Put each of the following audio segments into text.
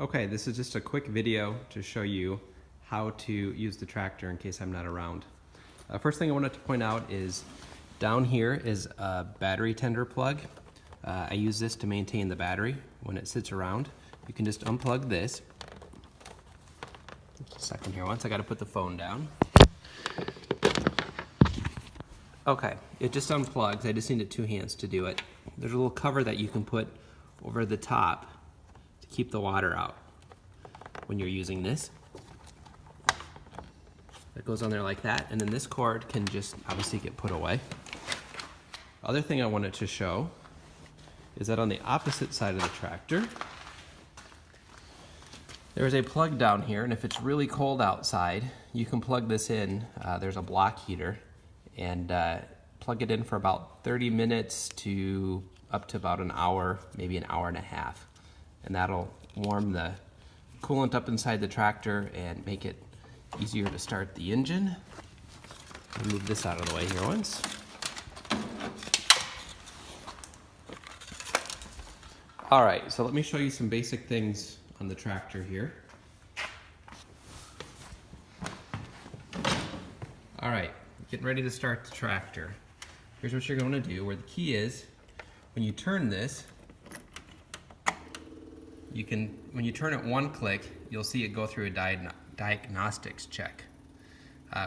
Okay, this is just a quick video to show you how to use the tractor in case I'm not around. First thing I wanted to point out is down here is a battery tender plug. I use this to maintain the battery when it sits around. You can just unplug this. Just a second here, once I gotta put the phone down. Okay, it just unplugs. I just needed two hands to do it. There's a little cover that you can put over the top to keep the water out when you're using this. It goes on there like that, and then this cord can just obviously get put away. Other thing I wanted to show is that on the opposite side of the tractor, there is a plug down here, and if it's really cold outside, you can plug this in. There's a block heater, and plug it in for about 30 minutes to up to about an hour, maybe an hour and a half. And that'll warm the coolant up inside the tractor and make it easier to start the engine. I'll move this out of the way here once. All right, so let me show you some basic things on the tractor here. All right, getting ready to start the tractor. Here's what you're going to do. Where the key is, when you turn this, when you turn it one click, you'll see it go through a diagnostics check.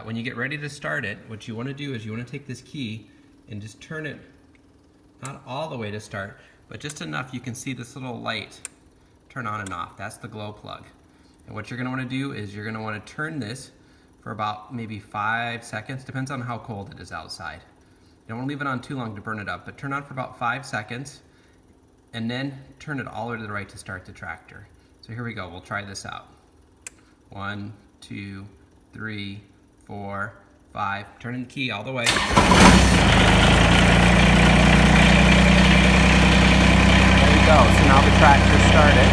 When you get ready to start it, what you want to do is you want to take this key and just turn it, not all the way to start, but just enough you can see this little light turn on and off. That's the glow plug. And what you're going to want to do is you're going to want to turn this for about maybe 5 seconds, depends on how cold it is outside. You don't want to leave it on too long to burn it up, but turn on for about 5 seconds and then turn it all the way to the right to start the tractor. So here we go, we'll try this out. 1, 2, 3, 4, 5. Turning the key all the way. There we go, so now the tractor started.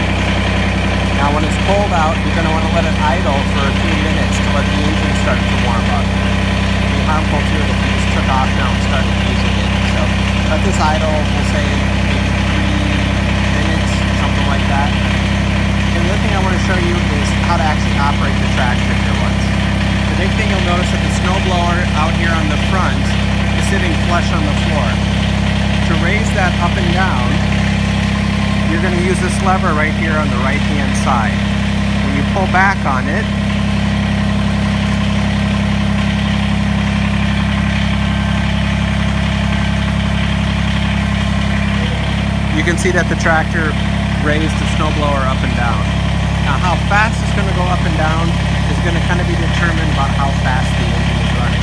Now when it's cold out, you're going to want to let it idle for a few minutes to let the engine start to warm up. It would be harmful to it if you just took off now and started using it. So let this idle, we'll say maybe 3 minutes, something like that. And the other thing I want to show you is how to actually operate the tractor here once. The big thing you'll notice that the snowblower out here on the front is sitting flush on the floor. To raise that up and down, you're going to use this lever right here on the right-hand side. When you pull back on it, you can see that the tractor raised the snowblower up and down. Now how fast it's going to go up and down is going to kind of be determined about how fast the engine is running.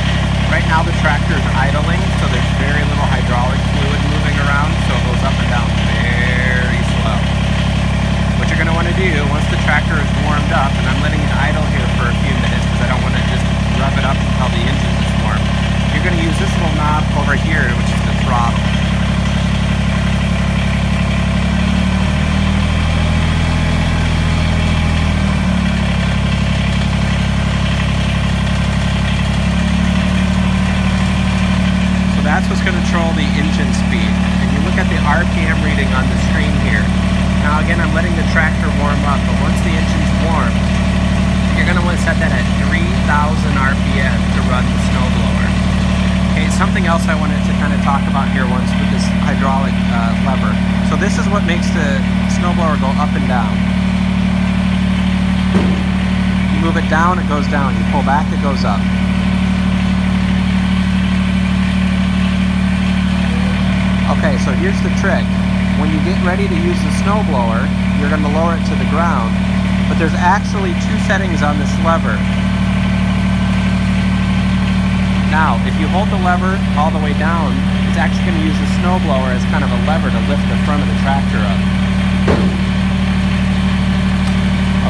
Right now the tractor is idling, so there's very little hydraulic fluid moving around, so it goes up and down very slow. What you're going to want to do, once the tractor is warmed up, and I'm letting it idle here for a few minutes because I don't want to just rev it up until the engine is warm, you're going to use this little knob over here, which is the throttle. That's what's going to control the engine speed. And you look at the RPM reading on the screen here. Now again, I'm letting the tractor warm up, but once the engine's warm, you're going to want to set that at 3,000 RPM to run the snowblower. Okay, something else I wanted to kind of talk about here once with this hydraulic lever. So this is what makes the snowblower go up and down. You move it down, it goes down. You pull back, it goes up. Okay, so here's the trick. When you get ready to use the snowblower, you're going to lower it to the ground, but there's actually 2 settings on this lever. Now, if you hold the lever all the way down, it's actually going to use the snowblower as kind of a lever to lift the front of the tractor up.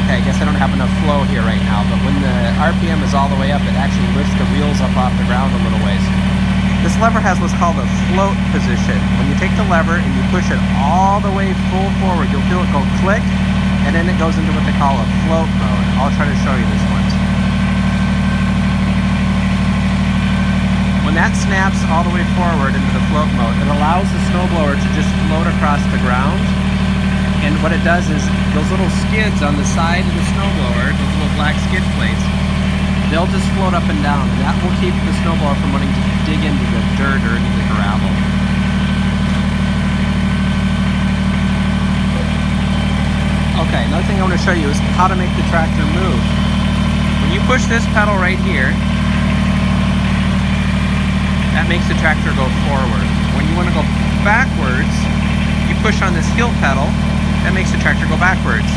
Okay, I guess I don't have enough flow here right now, but when the RPM is all the way up, it actually lifts the wheels up off the ground a little ways. This lever has what's called a float position. When you take the lever and you push it all the way full forward, you'll feel it go click, and then it goes into what they call a float mode. I'll try to show you this once. When that snaps all the way forward into the float mode, it allows the snowblower to just float across the ground And what it does is those little skids on the side of the snowblower, those little black skid plates, they'll just float up and down, and that will keep the snowblower from wanting to dig into the dirt or into the gravel. Okay, another thing I want to show you is how to make the tractor move. When you push this pedal right here, that makes the tractor go forward. When you want to go backwards, you push on this heel pedal, that makes the tractor go backwards.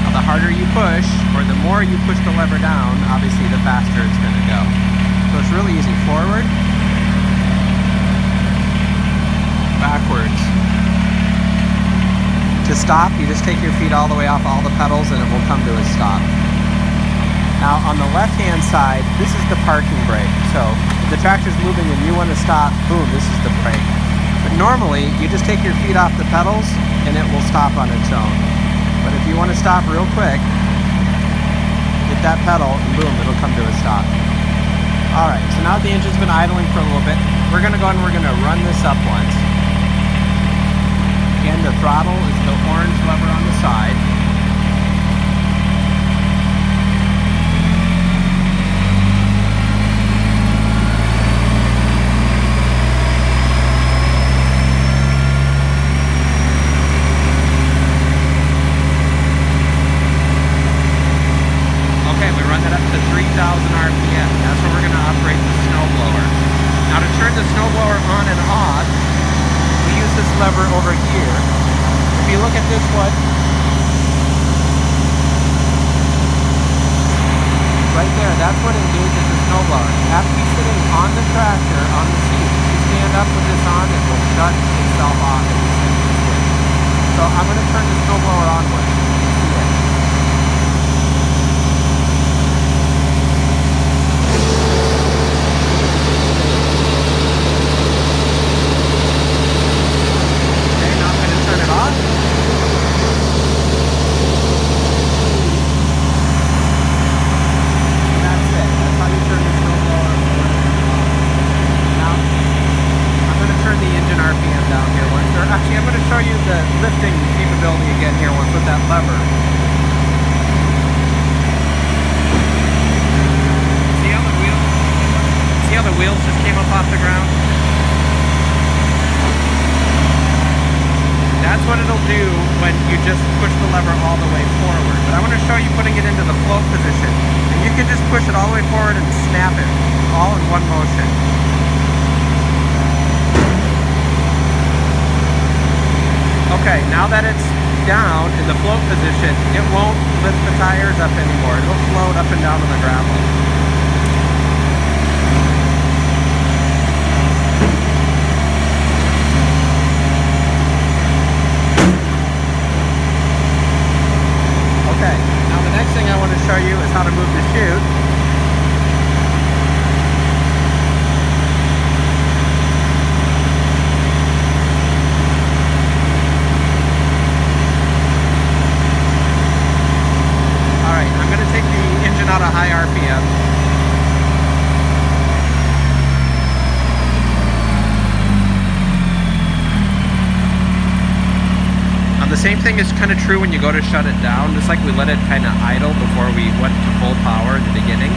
Now the harder you push, or the more you push the lever down, obviously the faster it's going to go. So it's really easy. Forward, backwards. To stop, you just take your feet all the way off all the pedals and it will come to a stop. Now on the left hand side, this is the parking brake. So if the tractor's moving and you want to stop, boom, this is the brake. But normally, you just take your feet off the pedals and it will stop on its own. But if you want to stop real quick, hit that pedal and boom, it'll come to a stop. Alright, so now the engine's been idling for a little bit. We're going to go and we're going to run this up once. Again, the throttle is the orange lever on the side. RPM. That's where we're going to operate the snowblower. Now to turn the snowblower on and off, we use this lever over here. If you look at this one, right there, that's what engages the snowblower. You have to be sitting on the tractor, on the seat. If you stand up with this on, it will shut itself off if you sit in the switch. So I'm going to turn the snowblower on with it. Actually, I'm going to show you the lifting capability again here once with that lever. See how the wheels just came up off the ground? That's what it'll do when you just push the lever all the way forward. But I want to show you putting it into the float position. And you can just push it all the way forward and snap it, all in one motion. Okay, now that it's down in the float position, it won't lift the tires up anymore. It'll float up and down on the gravel. Okay, now the next thing I want to show you is how to move the chute. Out a high RPM. Now the same thing is kind of true when you go to shut it down, just like we let it kind of idle before we went to full power in the beginning.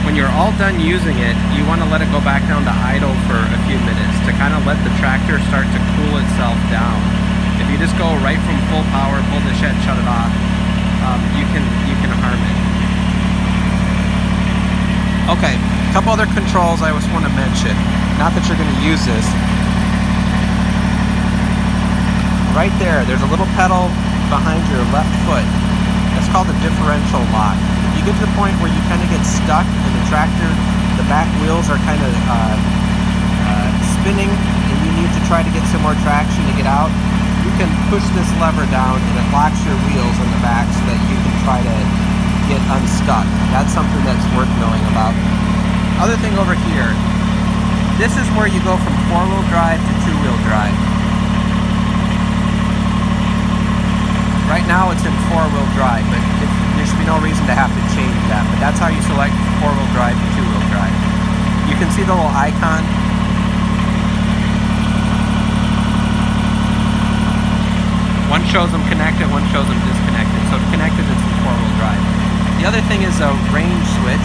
When you're all done using it, you want to let it go back down to idle for a few minutes to kind of let the tractor start to cool itself down. If you just go right from full power, pull the shed, shut it off, you can harm it. Okay, a couple other controls I always want to mention. Not that you're going to use this. Right there's a little pedal behind your left foot. That's called a differential lock. If you get to the point where you kind of get stuck in the tractor, the back wheels are kind of spinning, and you need to try to get some more traction to get out, you can push this lever down and it locks your wheels in the back so that you can try to get unstuck. That's something that's worth knowing about. Other thing over here, this is where you go from 4-wheel drive to 2-wheel drive. Right now it's in 4-wheel drive, but there should be no reason to have to change that. But that's how you select 4-wheel drive to 2-wheel drive. You can see the little icon. One shows them connected, one shows them disconnected. So connected, it's the 4-wheel drive. The other thing is a range switch.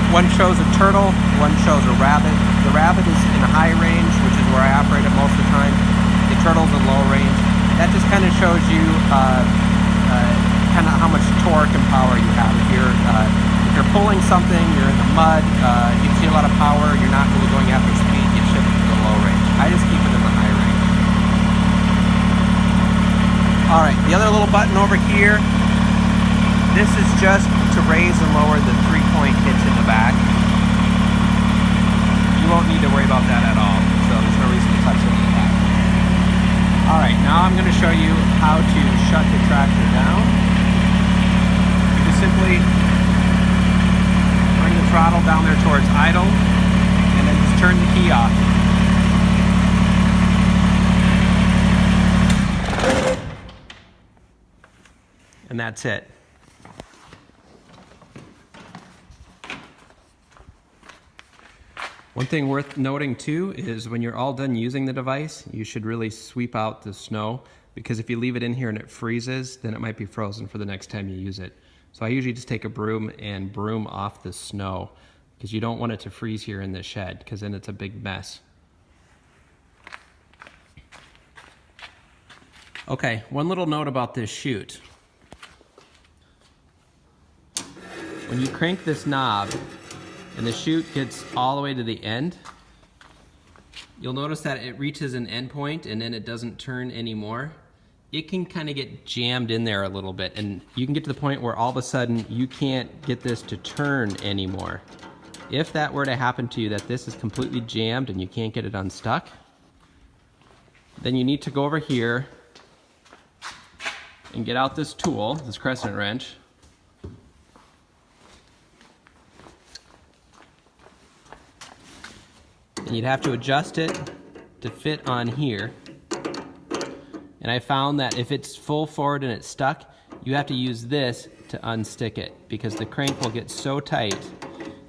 One shows a turtle, one shows a rabbit. The rabbit is in high range, which is where I operate it most of the time. The turtle's in low range. That just kind of shows you kind of how much torque and power you have. If you're pulling something, you're in the mud, you see a lot of power, you're not really going after speed, you shift it to the low range. I just keep it in the high range. Alright, the other little button over here, this is just to raise and lower the 3-point hitch in the back. You won't need to worry about that at all, so there's no reason to touch it in the back. Alright, now I'm going to show you how to shut the tractor down. You just simply bring the throttle down there towards idle, and then just turn the key off. And that's it. One thing worth noting too is when you're all done using the device, you should really sweep out the snow, because if you leave it in here and it freezes, then it might be frozen for the next time you use it. So I usually just take a broom and broom off the snow, because you don't want it to freeze here in the shed, because then it's a big mess. Okay, one little note about this chute. When you crank this knob and the chute gets all the way to the end, you'll notice that it reaches an end point and then it doesn't turn anymore. It can kind of get jammed in there a little bit, and you can get to the point where all of a sudden you can't get this to turn anymore. If that were to happen to you, that this is completely jammed and you can't get it unstuck, then you need to go over here and get out this tool, this crescent wrench, and you'd have to adjust it to fit on here. And I found that if it's full forward and it's stuck, you have to use this to unstick it, because the crank will get so tight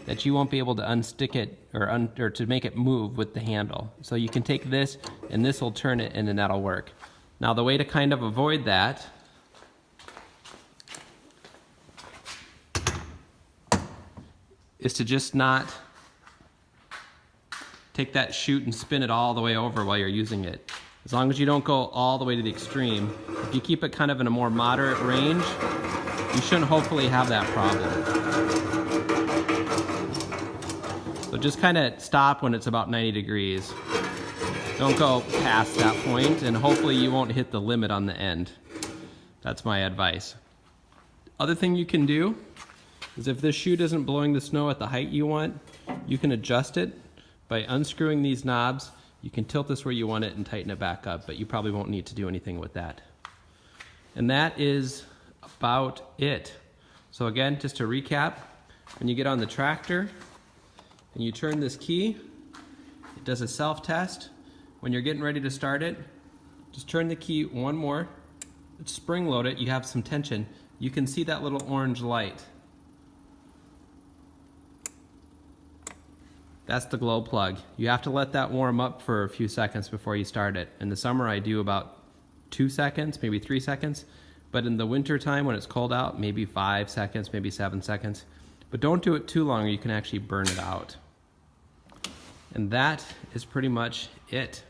that you won't be able to unstick it or to make it move with the handle. So you can take this and this will turn it, and then that'll work. Now the way to kind of avoid that is to just not take that chute and spin it all the way over while you're using it. As long as you don't go all the way to the extreme, if you keep it kind of in a more moderate range, you shouldn't hopefully have that problem. So just kind of stop when it's about 90 degrees. Don't go past that point, and hopefully you won't hit the limit on the end. That's my advice. Other thing you can do is if this chute isn't blowing the snow at the height you want, you can adjust it by unscrewing these knobs. You can tilt this where you want it and tighten it back up, but you probably won't need to do anything with that. And that is about it. So again, just to recap, when you get on the tractor and you turn this key, it does a self-test. When you're getting ready to start it, just turn the key one more, spring load it, you have some tension. You can see that little orange light. That's the glow plug. You have to let that warm up for a few seconds before you start it. In the summer I do about 2 seconds, maybe 3 seconds. But in the winter time when it's cold out, maybe 5 seconds, maybe 7 seconds. But don't do it too long or you can actually burn it out. And that is pretty much it.